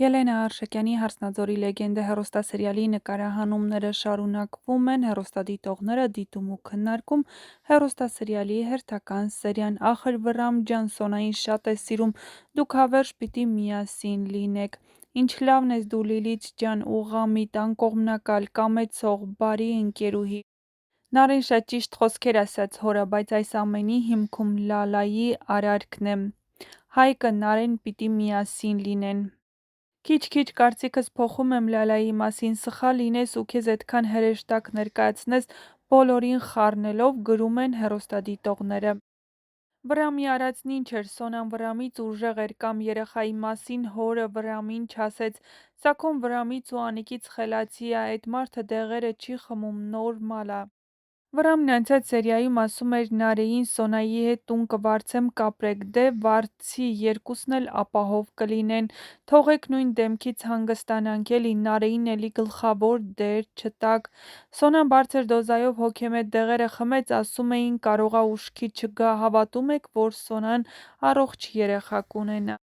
Ելենա Արշակյանի «Հարսնաձորի լեգենդը» հեռուստասերիալի նկարահանումները շարունակվում են, հեռուստադիտողները դիտում ու քննարկում հեռուստասերիալի հերթական սերիան: Ախր Վռամ ջան, Սոնային շատ է սիրում, դուք հավերժ պիտի միասին լինեք: Ինչ լավն ես դու Լիլիթ ջան, ուղղամիտ, անկողմնակալ, կամեցող, բարի ընկերուհի: Նարէն շատ ճիշտ խոսքեր ասաց հորը, բայց այս ամենի հիմքում Լալայի արարքն է: Հայկը, Նարեն պիտի միասին լինեն: Քիչ-քիչ կարծիքս փոխում եմ Լալայի մասին, սխալ լինես ու քեզ էդքան հրեշտակ ներկայացնես բոլորին խառնելով, գրում են հեռուստադիտողները: Վռամի արածն ինչ էր, Սոնան Վռամից ուժեղ էր կամ երեխայի մասին հորը Վռամին չասեց: Սաքոն Վռամից ու Անիկից խելացի ա, էդ մարդը դեղերը չի խմում, նորմալ ա: Վռամն անցած սերիայում ասում էր Նարեին Սոնայի հետ տուն կվարձեմ կապրեք, դե վարձի, երկուսն էլ ապահով կլինեն: Թողեք նույն դեմքից հանգստանանք էլի, Նարեին էլի գլխավոր դեր չտաք: Սոնան բարձր դոզայով հոգեմետ դեղերը խմեց, ասում էին կարող ա ուշքի չգա, հավատում եք, որ Սոնան առողջ երեխա կունենա: